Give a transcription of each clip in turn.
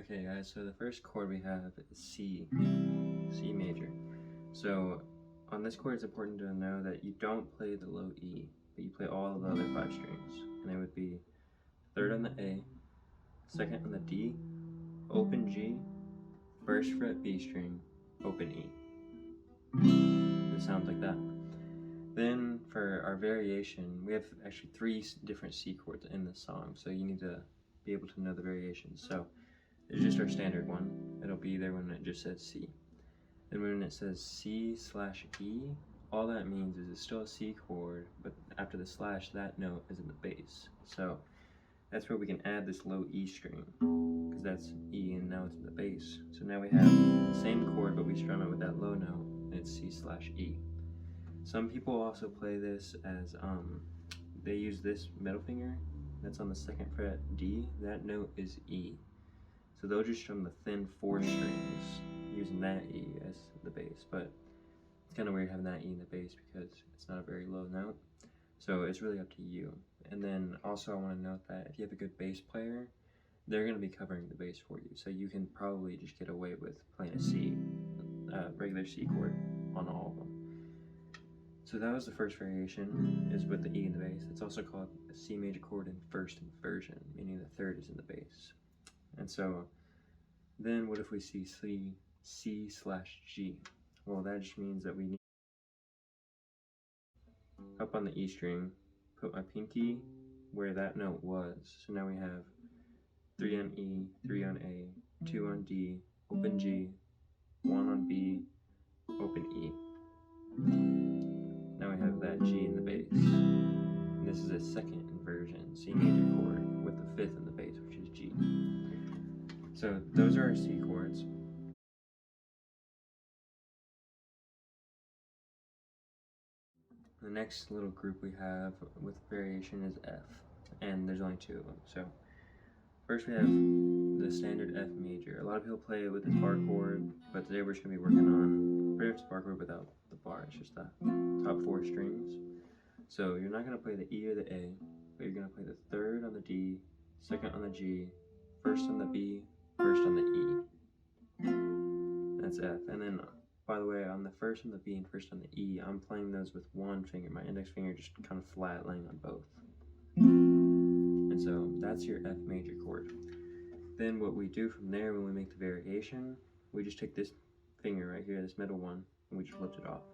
Okay guys, so the first chord we have is C major. So on this chord it's important to know that you don't play the low E, but you play all of the other 5 strings. And it would be 3rd on the A, 2nd on the D, open G, 1st fret B string, open E. It sounds like that. Then for our variation, we have actually 3 different C chords in this song, so you need to be able to know the variations. So it's just our standard one. It'll be there when it just says C. Then when it says C/E, all that means is it's still a C chord, but after the slash, that note is in the bass. So that's where we can add this low E string, because that's E and now it's in the bass. So now we have the same chord, but we strum it with that low note, and it's C/E. Some people also play this as, they use this middle finger that's on the 2nd fret D, that note is E. So they'll just strum the thin 4 strings using that E as the bass, but it's kind of weird having that E in the bass because it's not a very low note. So it's really up to you. And then also I want to note that if you have a good bass player, they're going to be covering the bass for you. So you can probably just get away with playing a C, regular C chord on all of them. So that was the first variation, is with the E in the bass. It's also called a C major chord in first inversion, meaning the 3rd is in the bass. And so then what if we see C/G? Well, that just means that we need up on the E string, put my pinky where that note was. So now we have 3 on E, 3 on A, 2 on D, open G, 1 on B, open E. Now we have that G in the bass. And this is a 2nd inversion, C major chord, with the 5th in the bass, which is G. So those are our C chords. The next little group we have with variation is F, and there's only 2 of them. So first we have the standard F major. A lot of people play it with this bar chord, but today we're just going to be working on pretty much the bar chord without the bar. It's just the top 4 strings. So you're not going to play the E or the A, but you're going to play the 3rd on the D, 2nd on the G, 1st on the B, 1st on the E. That's F. And then, by the way, on the 1st on the B and 1st on the E, I'm playing those with one finger, my index finger just kind of flat laying on both. And so that's your F major chord. Then what we do from there when we make the variation, we just take this finger right here, this middle one, and we just lift it off.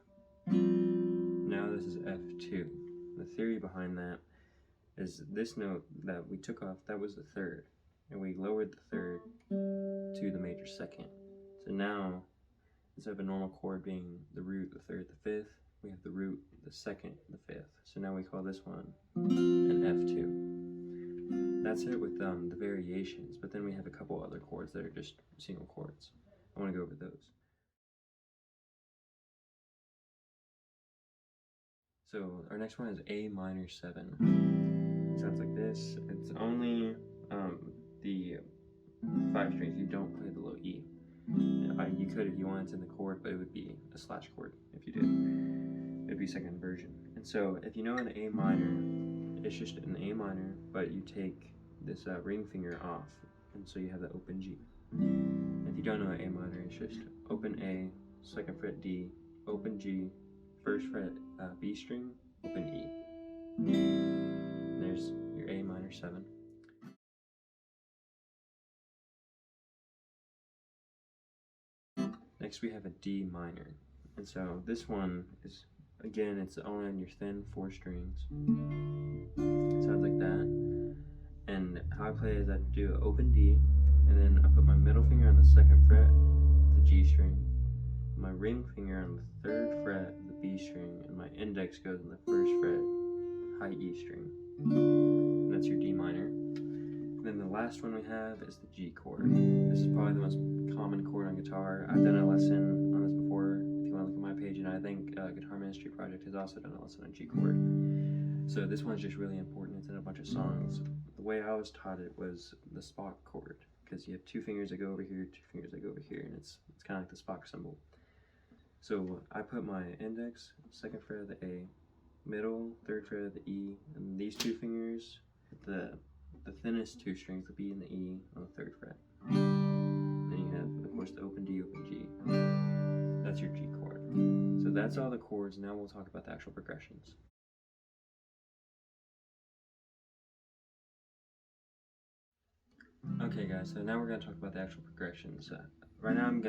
Now this is F2. The theory behind that is this note that we took off, that was the 3rd, and we lowered the 3rd to the major 2nd. So now, instead of a normal chord being the root, the 3rd, the 5th, we have the root, the 2nd, the 5th. So now we call this one an F2. That's it with the variations, but then we have a couple other chords that are just single chords. I want to go over those. So our next one is A minor 7. It sounds like this. It's only the 5 strings. You don't play the low E. You could if you wanted to in the chord, but it would be a slash chord if you did. It would be 2nd inversion. And so if you know an A minor, it's just an A minor, but you take this ring finger off, and so you have the open G. If you don't know an A minor, it's just open A, 2nd fret D, open G, 1st fret B string, open E. And there's your A minor 7. Next we have a D minor, and so this one is, again, it's only on your thin 4 strings. It sounds like that. And how I play is I do open D, and then I put my middle finger on the 2nd fret of the G string, my ring finger on the 3rd fret of the B string, and my index goes on the 1st fret high E string. And that's your D minor. And then the last one we have is the G chord. This is probably the most common chord on guitar. I've done a lesson on this before. If you want to look at my page, and I think Guitar Ministry Project has also done a lesson on G chord. So this one's just really important. It's in a bunch of songs. The way I was taught it was the Spock chord, because you have 2 fingers that go over here, 2 fingers that go over here, and it's kind of like the Spock symbol. So I put my index, 2nd fret of the A, middle, 3rd fret of the E, and these 2 fingers hit the thinnest 2 strings, the B and the E, on the 3rd fret. course, the open D, open G. That's your G chord. So that's all the chords. Now we'll talk about the actual progressions. Okay guys, so now we're going to talk about the actual progressions. Right now I'm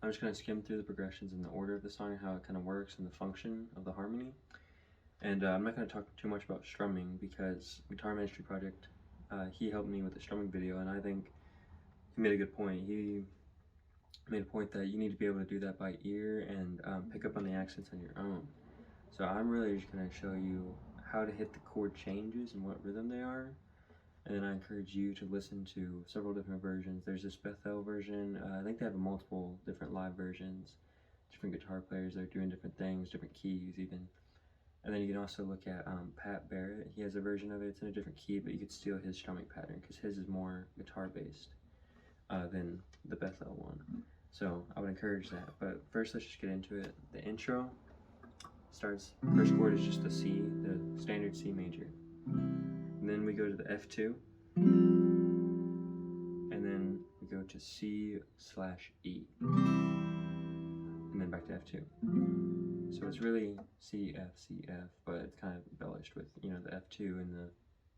just gonna skim through the progressions in the order of the song, how it kind of works, and the function of the harmony. And I'm not going to talk too much about strumming because Guitar Ministry Project, he helped me with the strumming video, and I think he made a good point. He made a point that you need to be able to do that by ear and pick up on the accents on your own. So I'm really just going to show you how to hit the chord changes and what rhythm they are. And then I encourage you to listen to several different versions. There's this Bethel version. I think they have multiple different live versions. Different guitar players that are doing different things, different keys even. And then you can also look at Pat Barrett. He has a version of it. It's in a different key, but you could steal his strumming pattern because his is more guitar based than the Bethel one. So I would encourage that. But first, let's just get into it. The intro starts. First chord is just the C, the standard C major. And then we go to the F2, and then we go to C/E, and then back to F2. So it's really C, F, C, F, but it's kind of embellished with, you know, the F2 and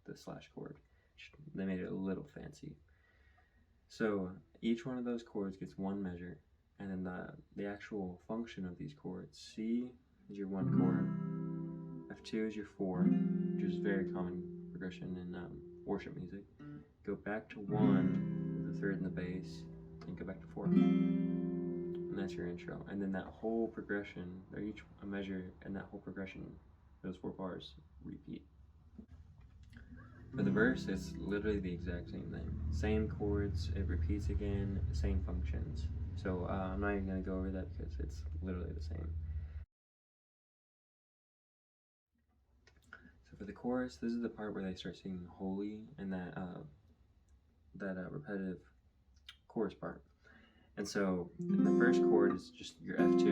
the slash chord. They made it a little fancy. So each one of those chords gets one measure, and then the actual function of these chords, C is your 1 chord, F2 is your 4, which is very common progression in worship music. Go back to 1 with the 3rd and the bass, and go back to 4. And that's your intro. And then that whole progression, they're each a measure, and that whole progression, those 4 bars, repeat. For the verse, it's literally the exact same thing. Same chords, it repeats again, same functions. So I'm not even going to go over that because it's literally the same. So for the chorus, this is the part where they start singing holy, and that repetitive chorus part. And so the first chord is just your F2,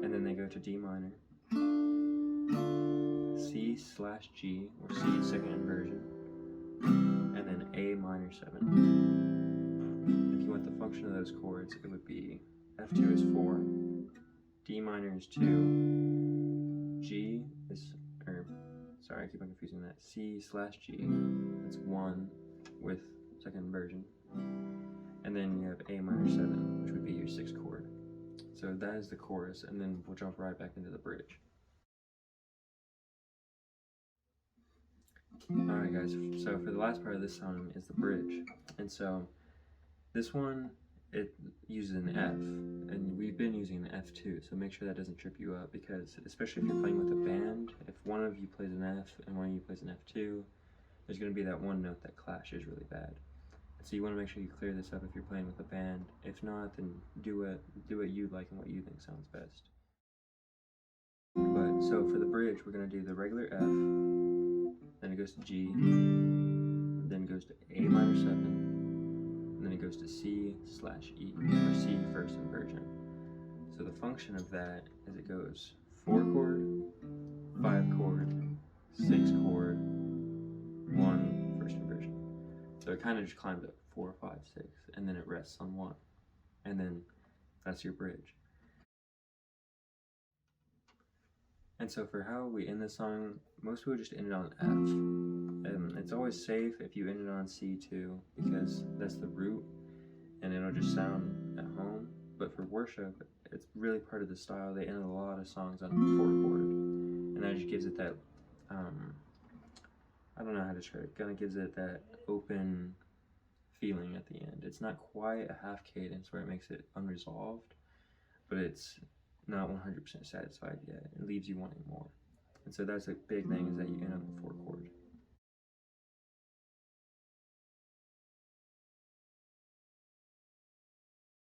and then they go to D minor, C/G, or C 2nd inversion, and then A minor 7. If you want the function of those chords, it would be F2 is 4, D minor is 2, G is, sorry, I keep on confusing that, C/G, that's 1 with 2nd inversion. And then you have A minor 7, which would be your 6th chord. So that is the chorus, and then we'll jump right back into the bridge. Alright guys, so for the last part of this song is the bridge. And so this one, it uses an F, and we've been using an F2, so make sure that doesn't trip you up, because especially if you're playing with a band, if one of you plays an F and one of you plays an F2, there's going to be that one note that clashes really bad. So you want to make sure you clear this up if you're playing with a band. If not, then do what you like and what you think sounds best. But so for the bridge, we're going to do the regular F, then it goes to G, then it goes to A minor 7, and then it goes to C/E, or C 1st inversion. So the function of that is it goes 4 chord, 5 chord, 6 chord, 1 1st inversion. So it kind of just climbs up 4, 5, 6, and then it rests on 1. And then that's your bridge. And so for how we end the song, most people just end it on F. And it's always safe if you end it on C2 because that's the root and it'll just sound at home. But for worship, it's really part of the style. They end a lot of songs on 4 chord. And that just gives it that, I don't know how to describe it, kind of gives it that open feeling at the end. It's not quite a half cadence where it makes it unresolved, but it's not 100% satisfied yet. It leaves you wanting more. And so that's a big thing, is that you end on the 4 chord.